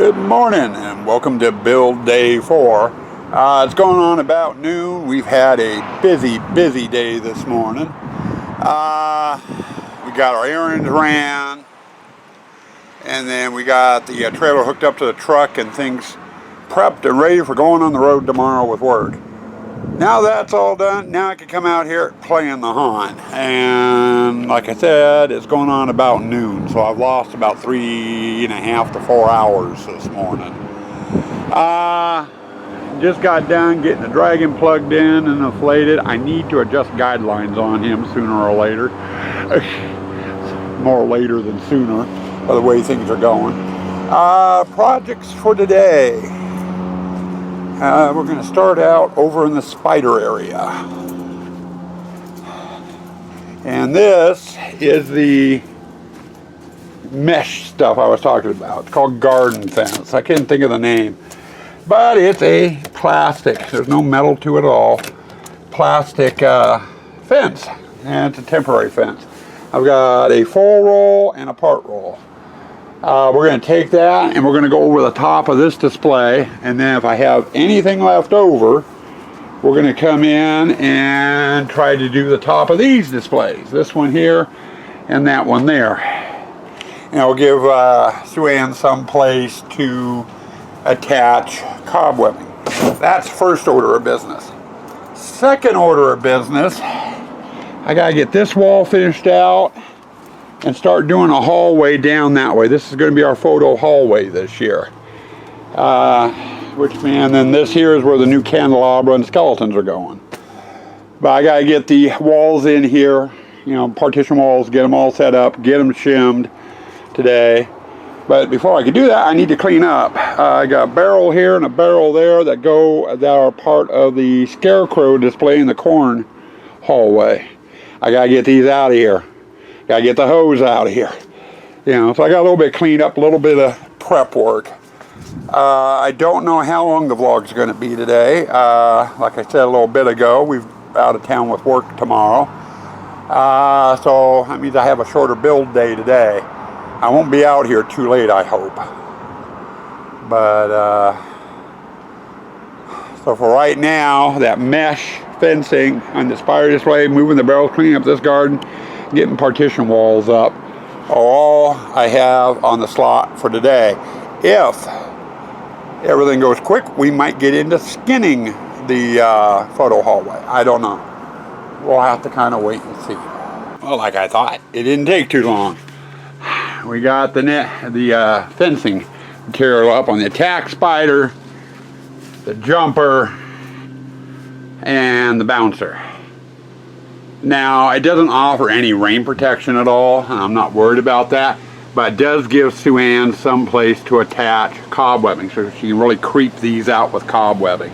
Good morning and welcome to build day 4. It's going on about noon. We've had a busy day this morning. We got our errands ran, and then we got the trailer hooked up to the truck and things prepped and ready for going on the road tomorrow with work. Now that's all done, now I can come out here and play in the hunt. And like I said, it's going on about noon, so I've lost about 3.5 to 4 hours this morning. Just got done getting the Dragon plugged in and inflated. I need to adjust guidelines on him sooner or later. More later than sooner, by the way things are going. Projects for today. We're going to start out over in the spider area. And this is the mesh stuff I was talking about. It's called garden fence. I can't think of the name. But it's a plastic. There's no metal to it at all. Plastic fence. And it's a temporary fence. I've got a full roll and a part roll. We're going to take that and we're going to go over the top of this display, and then if I have anything left over, we're going to come in and try to do the top of these displays. This one here and that one there. And we'll give Sue-Ann some place to attach cobwebbing. That's first order of business. Second order of business, I got to get this wall finished out and start doing a hallway down that way. This is going to be our photo hallway this year. And then this here is where the new candelabra and skeletons are going. But I got to get the walls in here, partition walls, get them all set up, get them shimmed today. But before I can do that, I need to clean up. I got a barrel here and a barrel there that are part of the scarecrow display in the corn hallway. I got to get these out of here. Gotta get the hose out of here. So I got a little bit cleaned up, a little bit of prep work. I don't know how long the vlog's going to be today. Like I said a little bit ago, we're out of town with work tomorrow. So that means I have a shorter build day today. I won't be out here too late, I hope. But, so for right now, that mesh fencing on the spider display, moving the barrels, cleaning up this garden, getting partition walls up, all I have on the slot for today. If everything goes quick, we might get into skinning the photo hallway. I don't know. We'll have to kind of wait and see. Well, like I thought, it didn't take too long. We got the fencing material up on the attack spider, the jumper, and the bouncer. Now, it doesn't offer any rain protection at all, and I'm not worried about that, but it does give Sue-Ann some place to attach cobwebbing, so she can really creep these out with cobwebbing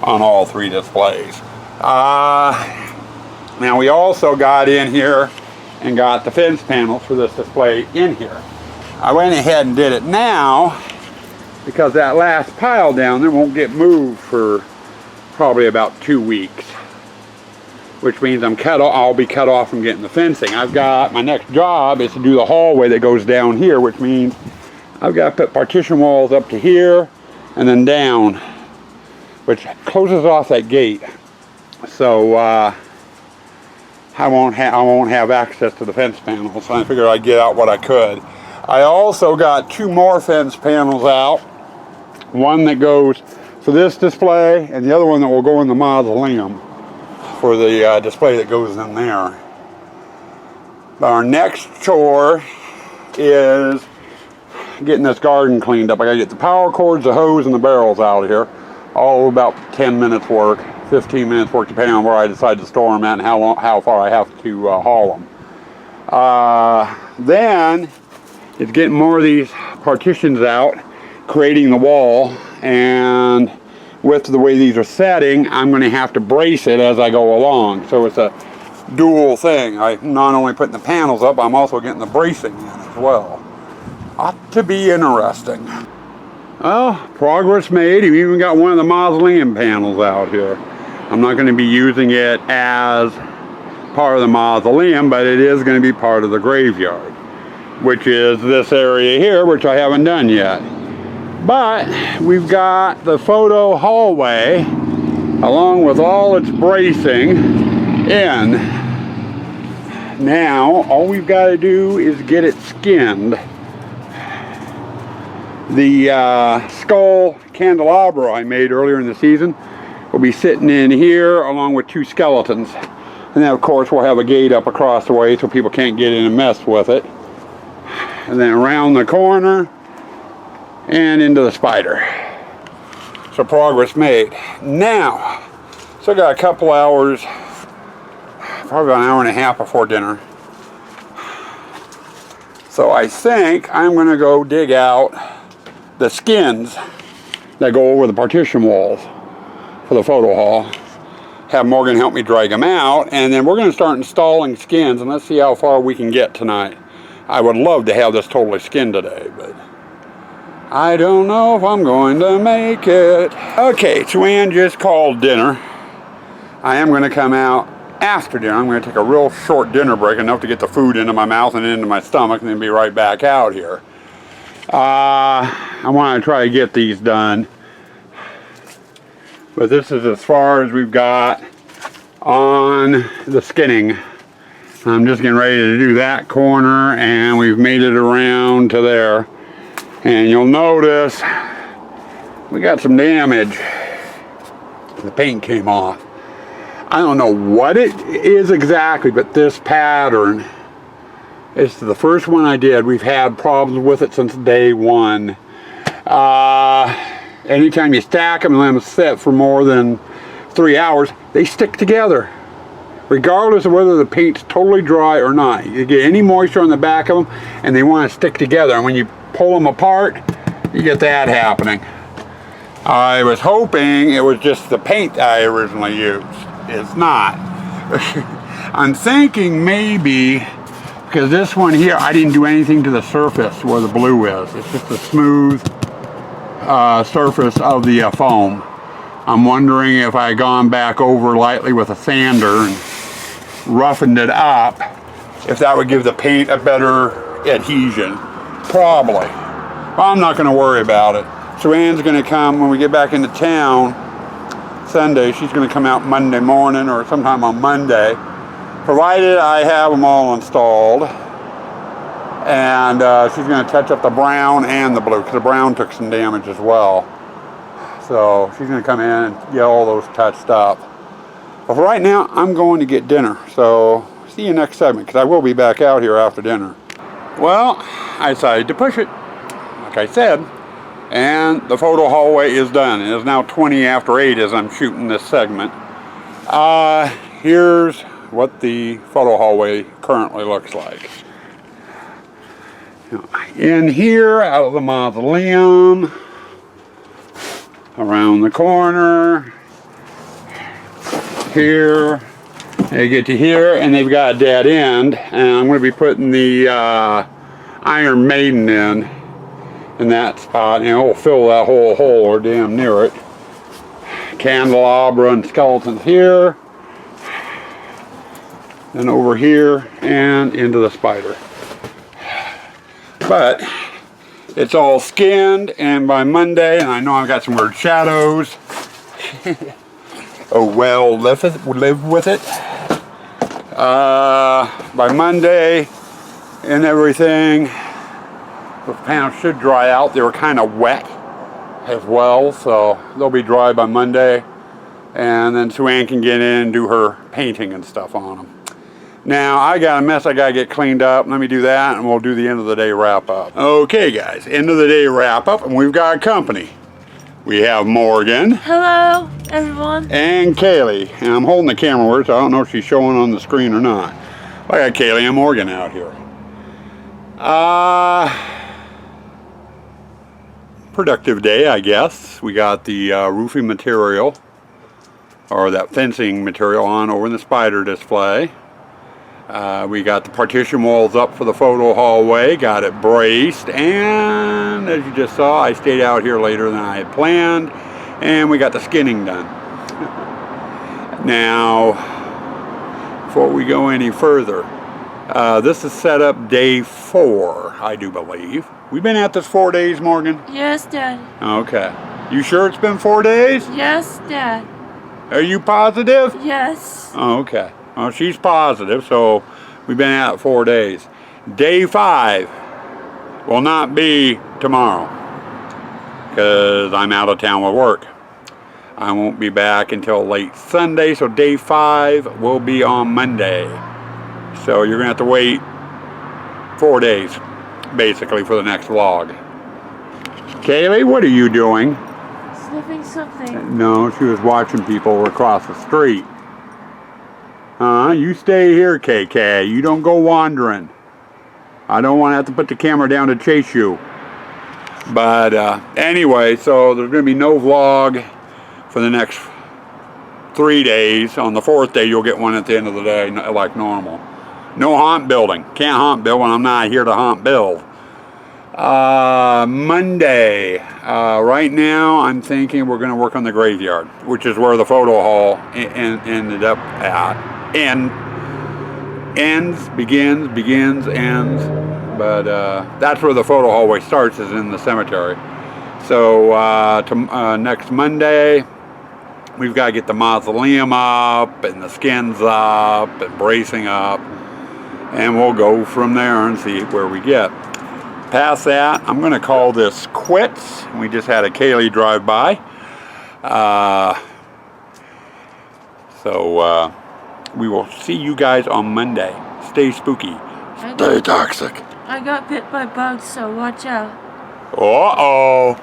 on all 3 displays. Now, we also got in here and got the fence panels for this display in here. I went ahead and did it now because that last pile down there won't get moved for probably about 2 weeks. Which means I'll be cut off from getting the fencing. My next job is to do the hallway that goes down here, which means I've got to put partition walls up to here and then down, which closes off that gate. So I won't have access to the fence panels. So I figured I'd get out what I could. I also got 2 more fence panels out. One that goes for this display and the other one that will go in the mausoleum for the display that goes in there. But our next chore is getting this garden cleaned up. I gotta get the power cords, the hose, and the barrels out of here. All about 10 minutes work, 15 minutes work, depending on where I decide to store them at and how far I have to haul them. Then it's getting more of these partitions out, creating the wall, and with the way these are setting, I'm going to have to brace it as I go along. So it's a dual thing. I'm not only putting the panels up, I'm also getting the bracing in as well. Ought to be interesting. Well, progress made. We've even got one of the mausoleum panels out here. I'm not going to be using it as part of the mausoleum, but it is going to be part of the graveyard, which is this area here, which I haven't done yet. But we've got the photo hallway along with all its bracing in. Now all we've got to do is get it skinned. The skull candelabra I made earlier in the season will be sitting in here along with 2 skeletons. And then of course we'll have a gate up across the way so people can't get in and mess with it. And then around the corner and into the spider. So progress made. Now, still got a couple hours, probably about an hour and a half before dinner. So I think I'm going to go dig out the skins that go over the partition walls for the photo hall. Have Morgan help me drag them out, and then we're going to start installing skins, and let's see how far we can get tonight. I would love to have this totally skinned today, but I don't know if I'm going to make it. Okay, Joanne just called dinner. I am going to come out after dinner. I'm going to take a real short dinner break, enough to get the food into my mouth and into my stomach, and then be right back out here. I want to try to get these done. But this is as far as we've got on the skinning. I'm just getting ready to do that corner, and we've made it around to there. And you'll notice we got some damage. The paint came off. I don't know what it is exactly, but this pattern is the first one I did. We've had problems with it since day one. Anytime you stack them and let them sit for more than 3 hours, they stick together, regardless of whether the paint's totally dry or not. You get any moisture on the back of them, and they want to stick together. And when you pull them apart, you get that happening. I was hoping it was just the paint I originally used. It's not. I'm thinking maybe, because this one here, I didn't do anything to the surface where the blue is. It's just a smooth surface of the foam. I'm wondering if I had gone back over lightly with a sander and roughened it up, if that would give the paint a better adhesion. Probably. Well, I'm not going to worry about it. So Anne's going to come when we get back into town Sunday. She's going to come out Monday morning or sometime on Monday, provided I have them all installed. And she's going to touch up the brown and the blue, because the brown took some damage as well. So she's going to come in and get all those touched up. But for right now, I'm going to get dinner. So see you next segment, because I will be back out here after dinner. Well, I decided to push it, like I said. And the photo hallway is done. It is now 20 after 8 as I'm shooting this segment. Here's what the photo hallway currently looks like. In here, out of the mausoleum, around the corner, here, they get to here, and they've got a dead end, and I'm going to be putting the Iron Maiden in that spot, and it'll fill that whole hole or damn near it. Candelabra and skeletons here, and over here, and into the spider. But it's all skinned, and by Monday, and I know I've got some weird shadows. Oh well, live with it. By Monday and everything, the panels should dry out. They were kind of wet as well, so they'll be dry by Monday. And then Sue Ann can get in and do her painting and stuff on them. Now, I got a mess I got to get cleaned up. Let me do that, and we'll do the end of the day wrap up. Okay, guys, end of the day wrap up, and we've got company. We have Morgan. Hello, everyone. And Kaylee. And I'm holding the camera with her, so I don't know if she's showing on the screen or not. I got Kaylee and Morgan out here. Productive day, I guess. We got the roofing material, or that fencing material, on over in the spider display. We got the partition walls up for the photo hallway, got it braced, and as you just saw, I stayed out here later than I had planned, and we got the skinning done. Now, before we go any further, this is set up day 4, I do believe. We've been at this 4 days, Morgan? Yes, Dad. Okay. You sure it's been 4 days? Yes, Dad. Are you positive? Yes. Oh, okay. Well, she's positive, so we've been at it 4 days. Day 5 will not be tomorrow because I'm out of town with work. I won't be back until late Sunday, so day 5 will be on Monday. So you're gonna have to wait 4 days, basically, for the next vlog. Kaylee, what are you doing? Sniffing something. No, she was watching people across the street. You stay here, KK. You don't go wandering. I don't want to have to put the camera down to chase you. But anyway, so there's going to be no vlog for the next 3 days. On the 4th day, you'll get one at the end of the day, like normal. No haunt building. Can't haunt build when I'm not here to haunt build. Monday. Right now, I'm thinking we're going to work on the graveyard, which is where the photo hall ended up at. Begins, ends. But that's where the photo hallway starts, is in the cemetery. So next Monday, we've got to get the mausoleum up and the skins up and bracing up, and we'll go from there and see where we get. Past that, I'm going to call this quits. We just had a Kaylee drive by. So we will see you guys on Monday. Stay spooky. Stay toxic. I got bit by bugs, so watch out. Uh-oh.